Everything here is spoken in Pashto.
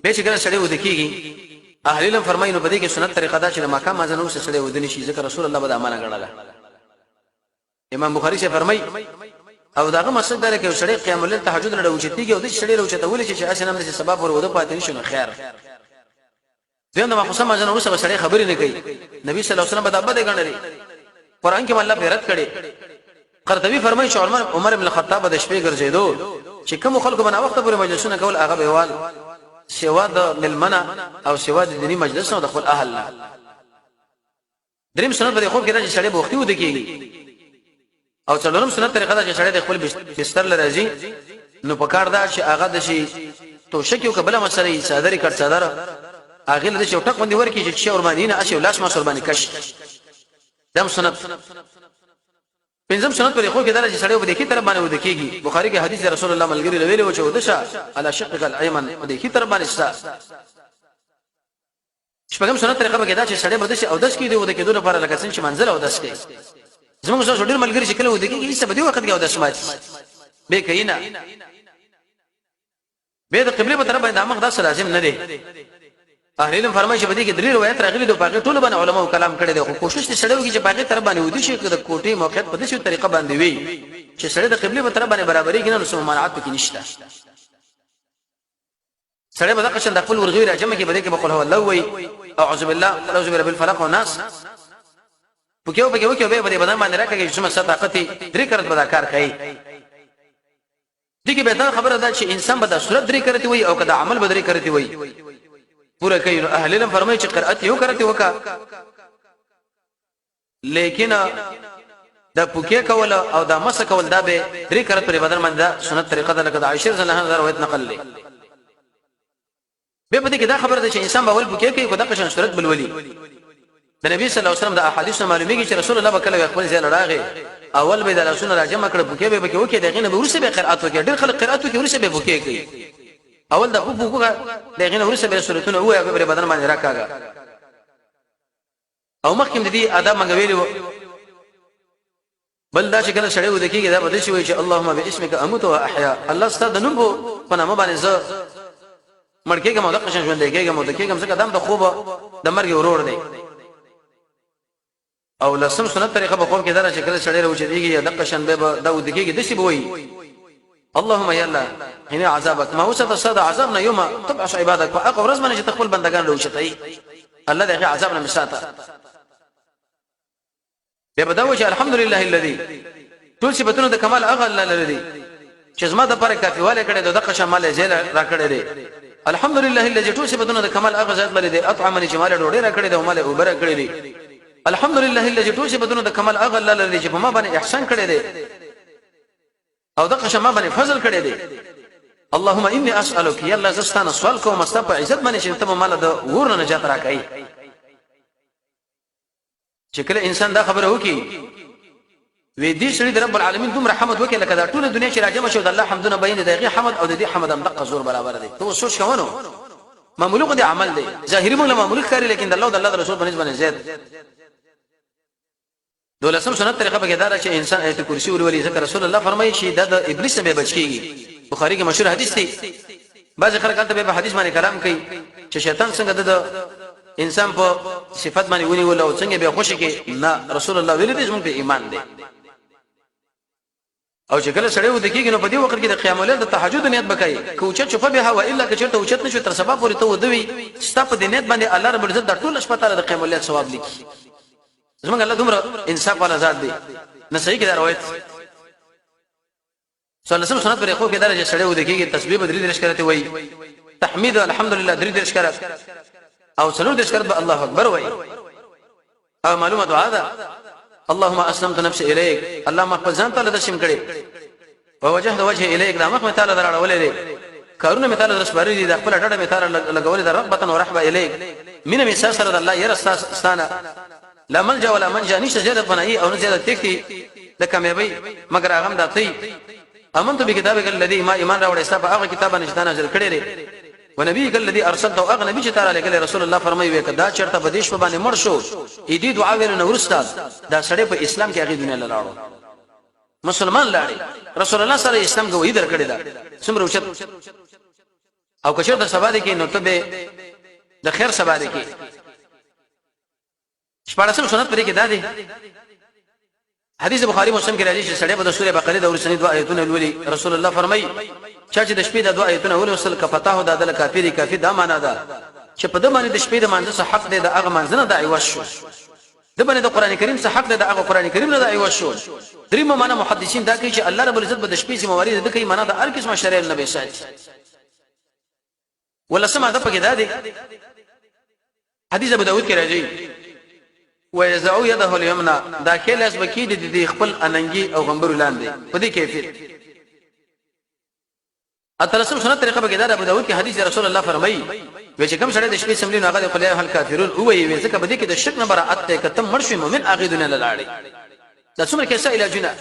به چې کله سړی ودکیږي اهل علم فرمایي نو په دې کې سنت طریقه دا چې ماقام اذان وسه سړی ودني شي ځکه رسول الله بد امانه غړاله امام بخاری سے فرمایي او داغه مقصد دا کې سړی قیام الليل تهجد لري او چې تیږي او د سړی لوچته ولې چې اسنه د سبب ور وده پاتې نشو خیر دغه ما قسم اذان وسه سړی خبرې نه کوي نبی صلی الله علیه وسلم بد ابد غړلې قران کې الله پیرت کړي قرطبي فرمایي چې عمر بن الخطاب د شپې ګرځیدو چې کوم خلکو بنا وخت پورې مجلسونه کول هغه بهوال سوا د ملمنه او سوا د دینی مجلس نو د خپل اهل نه دریم سنت په خوب کې راځي سړی بوختي ود کېږي او څلورم سنت طریقه دا چې سړی د خپل بستر لراځي نو په کار دا چې هغه د شي توشک یو قبله مسله صادری کړ صدر هغه د شي ټک باندې ورکی چې اورمانینه اشي لاس ما سربانی کش دم سنت پنځم سنت په خو کې دا چې سړی په دې طرف باندې ود کېږي بخاری کې حدیث رسول الله ملګری ویلي و چې ودشه على شقق الايمن په دې طرف باندې ستا شپږم سنت طریقه به دا چې سړی بده او داس کې دی ود کېدو لپاره لکه څنګه چې منزل او داس کې زموږ سره ډېر ملګری شکل ود کېږي چې په دې وخت کې او داس مات به کینا به د قبله په طرف باندې امغه داس لازم نه دی اهل علم فرمایي چې په دې کې درې روایت راغلي د باقي ټول باندې علماء کلام کړي دي خو کوشش دې سړیو کې چې باقي طرف باندې ودی شي د کوټي موقعیت په دې طریقه باندې وي چې سړی د قبله په طرف باندې برابرۍ کې نه نو ممانعت پکې نشته سړی به د قشن د خپل ورغوي راجمه کې بده کې بقول هو الله وي اعوذ بالله اعوذ برب الفلق والناس پکيو به بده بدن باندې راکږي چې مسه طاقت درې کرت بدا کار کوي دغه به دا خبره ده چې انسان به د صورت درې کرتی وي او کدا عمل بدرې کرتی وي پورا کوي اهل علم فرمایي چې قرأت یو کرتی وکا لیکن دا پوکې کول او دا مسه کول دا به درې کرت پر بدن باندې سنت طریقه ده لکه د عائشہ رضی الله عنها روایت نقل لې به پدې کې دا خبره ده چې انسان به ول پوکې کوي کو د قشن صورت بلولي د نبی صلی الله علیه وسلم د احادیث معلومیږي چې رسول الله وکړه خپل ځای لراغه اول به د رسول راجمه کړ پوکې به کې وکي دغه نه ورسه به قرأت وکي ډېر خلک قرأت وکي ورسه به پوکې کوي اول د پوکو دغه نه ورسه به سورتونه وای به بدن باندې راکاګه او مخکې د دې ادب منګویلی بل دا چې کله سړی ود کېږي دا بده شي چې اللهم باسمک اموت واحیا الله ستاسو د نوم په نامه باندې زه مړکېږم او د قشن ژوند کېږم او د کېږم څنګه دم د خوب د مرګ ورور دی او لسم سنت طریقه په قوم کې دا چې کله سړی راوچېږي د قشن به دا ود کېږي د شي بوي اللهم يا الله هنا عذابك ما وسط الصدى عذابنا يوم تبعث عبادك فاقوا رزمنا چې تخپل بندگان راوچتای الله دغه عذابنا مساته به بدو چې الحمد لله الذي ټول صفاتونه د کمال هغه الله لري چې زما د پر کافي والے کړي د قشن مال زیل را کړي دي الحمد لله الذي ټول صفاتونه د کمال هغه ذات لري اطعمني جمال ډوډۍ را کړي د مال اوبره کړي دي الحمد لله الذي ټول صفاتونه د کمال هغه الله لري چې په ما باندې احسان کړي دي او دغه شمه باندې فضل کړي دي اللهم اني اسالك يا الله زستانه سوال کوم مستپ عزت باندې چې ته مال د ور نه نجات راکړي چې کله انسان دا خبره وکي وې دې شری د رب العالمین دومره حمد وکي لکه دا ټول دنیا چې راجمه شو د الله حمدونه بین دغه حمد او د دې حمد هم دغه زور برابر دي ته سوچ کوونو معمولی دي عمل دي ظاهري موږ معمولی کاری لیکن د الله او د الله رسول باندې زیات دولسم سنت طریقه به دا چې انسان ایت کرسی ورولي ذکر رسول الله فرمایي چې د ابلیس به بچيږي بخاری کې مشهور حدیث دی بعض خلک ته به حدیث باندې کلام کوي چې شیطان څنګه د انسان په صفات باندې ونی ول او څنګه به خوشي کې نه رسول الله ویل دي زموږ په ایمان دی او چې کله سړی ود کېږي نو په دې وخت کې د قیام الليل د تهجد نیت وکړي کوچه چوفه به هوا الا که چرته اوچت نشو تر سبا پورې ته ودوي ستا په دې نیت باندې الله رب العزت د ټول شپه تعالی د قیام الليل ثواب لیکي زمونږ الله دومره انصاف والا ذات دی نه صحیح کې دا روایت سلام سنت پر خو کې درجه سړی ود کېږي تسبیح بدري درش کرته وای تحمید الحمدلله درې درش کرا او سلام درش کرا الله اکبر وای او معلومه دعا ده اللهم اسلمت نفسي اليك اللهم خپل تعالی د شم کړي او وجهت وجه اليك دا مخ تعالی دراړولې دي کارونه مثال درشباري دي د خپل ډډه مثال لګولې د رغبتن ورحبه اليك مين من سر د الله يرستانه لا ملجا ولا منجا نشته زیاده پناهي او نه زیاده تکتي د کامیابی مگر هغه داتي امنت بكتابك الذي ما ایمان راوړې صاحب هغه کتاب نشته نازل کړي لري ونبيك الذي ارسلته هغه نبی چې تعالی لګل رسول الله فرمایي وکدا چرته بدیش په باندې مر شو اې دې دعا ویل نو ورستاد دا سړی په اسلام کې هغه دنیا لاړو مسلمان لاړي رسول الله صلی الله علیه وسلم کو یې درکړی دا څومره اوچت او کچر د سبا دي کې نو ته به د خیر سبا دي کې شپږم سنت پرې کې دا دي حدیث بخاری مسلم کې راځي چې سړی په د سورې بقره د ورسنی دعا آیتونه لولي رسول الله فرمایي چې د شپې د دعا آیتونه ولې وصل کفتاه د عدل کافی دا معنا ده چې په د باندې د شپې د مانځه حق دی د هغه مانځنه د ایواز شو د باندې د قران کریم څخه حق دی د هغه قران کریم نه د ایواز شو دریم معنا محدثین دا کوي چې الله رب العزت به د شپې موارد د کوي معنا د هر قسمه شرع نبی ساتي ولا سمع د پکې دا دی حدیث ابو داود کې راځي ويزعو يده اليمنى دا کله بکید د خپل اننګي او غمبر لاندې په دې کیفیت اتلسم سنت طریقه به دا ابو داود کې حدیث رسول الله فرمایي و چې کوم سره د شپې سملي نو هغه قل یا الکافرون او وي ځکه به دې کې د شرک نه براءت ته کتم مرشي مؤمن اغیدونه لاړې دا څومره کې سائل جنا